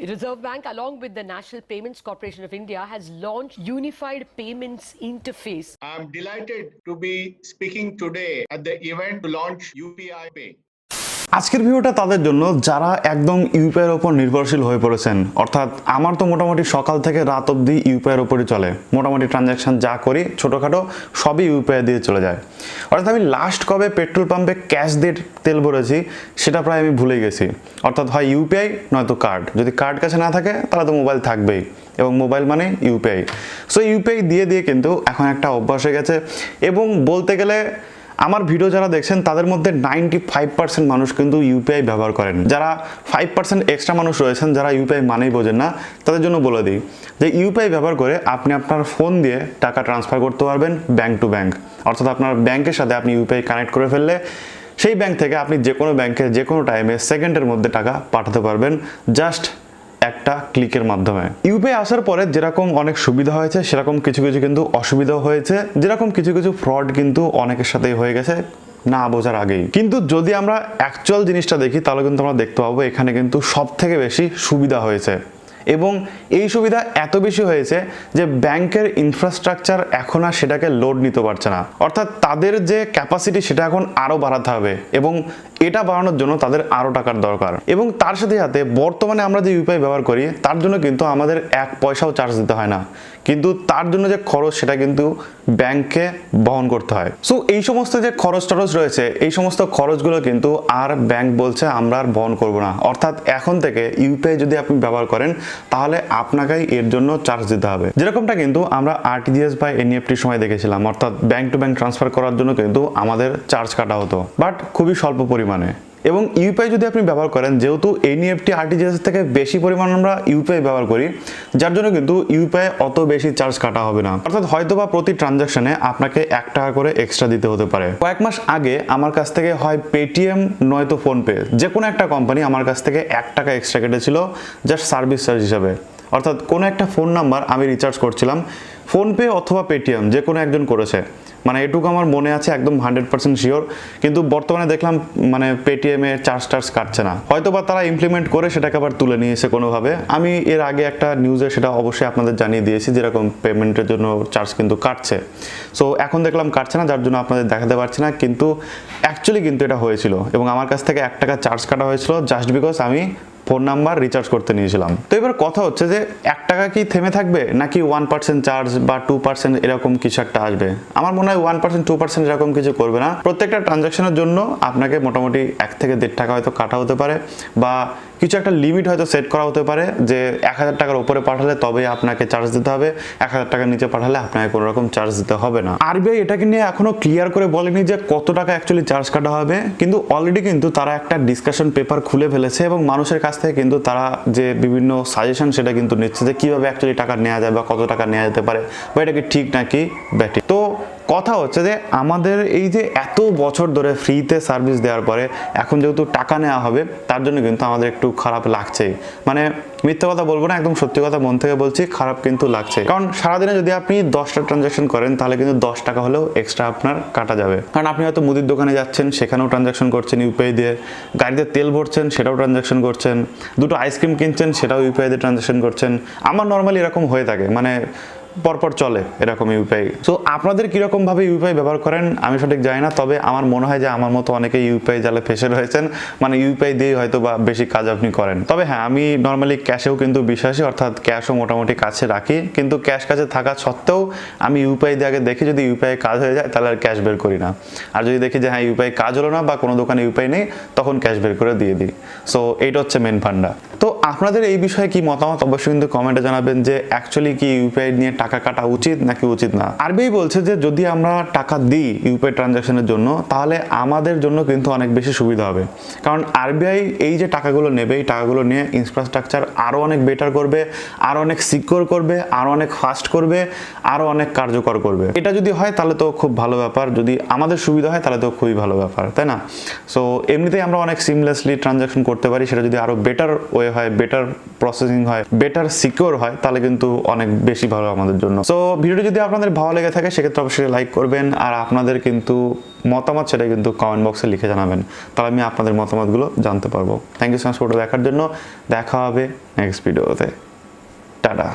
Reserve Bank, along with the National Payments Corporation of India, has launched Unified Payments Interface. I am delighted to be speaking today at the event to launch UPI Pay. আজকের ভিডিওটা তাদের জন্য যারা একদম UPI এর উপর নির্ভরশীল হয়ে পড়েছেন। অর্থাৎ আমার তো মোটামুটি সকাল থেকে রাত অবধি ইউপিআই এর উপরই চলে। মোটামুটি ট্রানজ্যাকশন যা করি ছোটোখাটো সবই ইউপিআই দিয়ে চলে যায়। অর্থাৎ আমি লাস্ট কবে পেট্রোল পাম্পে ক্যাশ দিয়ে তেল ভরেছি সেটা প্রায় আমি ভুলে গেছি। অর্থাৎ হয় ইউপিআই নয়তো কার্ড। যদি কার্ড কাছে না থাকে তাহলে তো মোবাইল থাকবেই, এবং মোবাইল মানে ইউপিআই। সো ইউপিআই দিয়ে দিয়ে কিন্তু এখন একটা অভ্যাস হয়ে গেছে, এবং বলতে গেলে আমার ভিডিও যারা দেখছেন তাদের মধ্যে 95% মানুষ কিন্তু ইউপিআই ব্যবহার করেন। যারা 5% এক্সট্রা মানুষ রয়েছেন যারা ইউপিআই মানেই বোঝেন না, তাদের জন্য বলে দিই যে ইউপিআই ব্যবহার করে আপনি আপনার ফোন দিয়ে টাকা ট্রান্সফার করতে পারবেন ব্যাংক টু ব্যাংক। অর্থাৎ আপনার ব্যাংকের সাথে আপনি ইউপিআই কানেক্ট করে ফেললে সেই ব্যাংক থেকে আপনি যে কোনো ব্যাংকে যে কোনো টাইমে সেকেন্ডের মধ্যে টাকা পাঠাতে পারবেন জাস্ট একটা ক্লিকের মাধ্যমে। ইউপিআই আসার পরে যেরকম অনেক সুবিধা হয়েছে সেরকম কিছু কিছু কিন্তু অসুবিধাও হয়েছে, যেরকম কিছু কিছু ফ্রড কিন্তু অনেকের সাথেই হয়ে গেছে না বোঝার আগেই। কিন্তু যদি আমরা অ্যাকচুয়াল জিনিসটা দেখি তাহলে কিন্তু আমরা দেখতে পাবো এখানে কিন্তু সব থেকে বেশি সুবিধা হয়েছে, এবং এই সুবিধা এত বেশি হয়েছে যে ব্যাংকের ইনফ্রাস্ট্রাকচার এখন আর সেটাকে লোড নিতে পারছে না। অর্থাৎ তাদের যে ক্যাপাসিটি সেটা এখন আরও বাড়াতে হবে, এবং এটা বাড়ানোর জন্য তাদের আরও টাকার দরকার। এবং তার সাথে সাথে বর্তমানে আমরা যে ইউপিআই ব্যবহার করি তার জন্য কিন্তু আমাদের 1 পয়সাও চার্জ দিতে হয় না, কিন্তু তার জন্য যে খরচ সেটা কিন্তু ব্যাংকে বহন করতে হয়। সো এই সমস্ত যে খরচ টরচ রয়েছে এই সমস্ত খরচগুলো কিন্তু আর ব্যাংক বলছে আমরা আর বহন করব না। অর্থাৎ এখন থেকে ইউপিআই যদি আপনি ব্যবহার করেন তাহলে আপনাকেই এর জন্য চার্জ দিতে হবে। যেরকমটা কিন্তু আমরা আরটিজিএস বা এনইএফটির সময় দেখেছিলাম, অর্থাৎ ব্যাংক টু ব্যাংক ট্রান্সফার করার জন্য কিন্তু আমাদের চার্জ কাটা হতো, বাট খুবই স্বল্প পরিমাণে। এবং ইউপিআই যদি আপনি ব্যবহার করেন, যেহেতু এনইএফটি আরটিজিএস থেকে বেশি পরিমাণ আমরা ইউপিআই ব্যবহার করি, যার জন্য কিন্তু ইউপিআই অত বেশি চার্জ কাটা হবে না। অর্থাৎ হয়তোবা প্রতি ট্রানজাকশনে আপনাকে 1 টাকা করে এক্সট্রা দিতে হতে পারে। কয়েক মাস আগে আমার কাছ থেকে হয় পেটিএম নয়তো ফোনপে যে কোনো একটা কোম্পানি আমার কাছ থেকে 1 টাকা এক্সট্রা কেটেছিল জাস্ট সার্ভিস চার্জ হিসাবে। অর্থাৎ কোনো একটা ফোন নাম্বার আমি রিচার্জ করছিলাম, ফোনপে অথবা পেটিএম যে কোনো একজন করেছে, মানে এটুকু আমার মনে আছে একদম 100% শিওর। কিন্তু বর্তমানে দেখলাম মানে পেটিএমে চার্জ কাটছে না, হয়তো বা তারা ইমপ্লিমেন্ট করে সেটাকে আবার তুলে নিয়েছে কোনোভাবে। আমি এর আগে একটা নিউজে সেটা অবশ্যই আপনাদের জানিয়ে দিয়েছি যেরকম পেমেন্টের জন্য চার্জ কিন্তু কাটছে। সো এখন দেখলাম কাটছে না, যার জন্য আপনাদের দেখাতে পারছি না, কিন্তু অ্যাকচুয়ালি কিন্তু এটা হয়েছিল, এবং আমার কাছ থেকে 1 টাকা চার্জ কাটা হয়েছিল জাস্ট বিকজ আমি ফোন নাম্বার রিচার্জ করতে নিয়েছিলাম। তো এবার কথা হচ্ছে যে 1 টাকা কি থেমে থাকবে, নাকি 1% চার্জ বা 2% এরকম কিছু একটা আসবে? আমার মনে হয় 1% 2% এরকম কিছু করবে না। প্রত্যেকটা ট্রানজাকশনের জন্য আপনাকে মোটামুটি 1 থেকে 1.5 টাকা হয়তো কাটা হতে পারে, বা কিছু একটা লিমিট হয়তো সেট করা হতে পারে যে 1000 টাকার উপরে পাঠালে তবেই আপনাকে চার্জ দিতে হবে, 1000 টাকার নিচে পাঠালে আপনাকে কোনো রকম চার্জ দিতে হবে না। আরবিআই এটাকে নিয়ে এখনো ক্লিয়ার করে বলেনি যে কত টাকা অ্যাকচুয়ালি চার্জ কাটা হবে, কিন্তু অলরেডি কিন্তু তারা একটা ডিসকাশন পেপার খুলে ফেলেছে, এবং মানুষের কাছ থেকে কিন্তু তারা যে বিভিন্ন সাজেশন সেটা কিন্তু নিচ্ছে যে কিভাবে অ্যাকচুয়ালি টাকা নেওয়া যায় বা কত টাকা নেওয়া যেতে পারে, বা এটা কি ঠিক নাকি ব্যাঠিক। তো কথা হচ্ছে যে আমাদের এই যে এত বছর ধরে ফ্রিতে সার্ভিস দেওয়ার পরে এখন যেহেতু টাকা নেওয়া হবে তার জন্য কিন্তু আমাদের একটু খারাপ লাগছেই। মানে মিথ্যা কথা বলবো না, একদম সত্যি কথা মন থেকে বলছি, খারাপ কিন্তু লাগছে। কারণ সারাদিনে যদি আপনি 10টা ট্রানজাকশন করেন তাহলে কিন্তু 10 টাকা হলেও এক্সট্রা আপনার কাটা যাবে। কারণ আপনি হয়তো মুদির দোকানে যাচ্ছেন, সেখানেও ট্রানজাকশন করছেন ইউপিআই দিয়ে, গাড়িতে তেল ভরছেন সেটাও ট্রানজাকশন করছেন, 2টো আইসক্রিম কিনছেন সেটাও ইউপিআই দিয়ে ট্রানজাকশন করছেন। আমার নর্মালি এরকম হয়ে থাকে, মানে পরপর চলে এরকম ইউপিআই। সো আপনাদের কিরকম ভাবে ইউপিআই ব্যবহার করেন আমি সঠিক জানি না, তবে আমার মনে হয় যে আমার মতো অনেকে ইউপিআই জালে ফেসে রয়েছেন, মানে ইউপিআই দিয়ে হয়তো বা বেশি কাজ আপনি করেন। তবে হ্যাঁ, আমি নর্মালি ক্যাশেও কিন্তু বিশ্বাসী, অর্থাৎ ক্যাশও মোটামুটি কাছে রাখি, কিন্তু ক্যাশ কাছে থাকা সত্ত্বেও আমি ইউপিআই দিয়ে আগে দেখি, যদি ইউপিআই কাজ হয়ে যায় তাহলে আর ক্যাশ বের করি না, আর যদি দেখি যে হ্যাঁ ইউপিআই কাজ হলো না বা কোনো দোকানে ইউপিআই নেই তখন ক্যাশ বের করে দিয়ে দিই। সো এইটা হচ্ছে মেন ফান্ডা। তো আপনাদের এই বিষয়ে কি মতামত অবশ্যই কিন্তু কমেন্টে জানাবেন যে অ্যাকচুয়ালি কি ইউপিআই নিয়ে টাকা কাটা উচিত নাকি উচিত না। আরবিআই বলছে যে যদি আমরা টাকা দিই ইউপিআই ট্রানজাকশনের জন্য তাহলে আমাদের জন্য কিন্তু অনেক বেশি সুবিধা হবে, কারণ আরবিআই এই যে টাকাগুলো নেবে এই টাকাগুলো নিয়ে ইনফ্রাস্ট্রাকচার আরও অনেক বেটার করবে, আরও অনেক সিকিউর করবে, আরও অনেক ফাস্ট করবে, আরও অনেক কার্যকর করবে। এটা যদি হয় তাহলে তো খুব ভালো ব্যাপার, যদি আমাদের সুবিধা হয় তাহলে তো খুবই ভালো ব্যাপার, তাই না? সো এমনিতেই আমরা অনেক সিমলেসলি ট্রানজাকশন করতে পারি, সেটা যদি আরও বেটার ওয়ে হয়, বেটার প্রসেসিং হয়, বেটার সিকিউর হয়, তাহলে কিন্তু অনেক বেশি ভালো আমাদের জন্য। সো ভিডিওটি যদি আপনাদের ভালো লেগে থাকে সেক্ষেত্রে অবশ্যই লাইক করবেন, আর আপনাদের কিন্তু মতামত সেটা কিন্তু কমেন্ট বক্সে লিখে জানাবেন, তাহলে আমি আপনাদের মতামতগুলো জানতে পারবো। Thank you so much video দেখার জন্য। দেখা হবে নেক্সট ভিডিওতে। টাটা।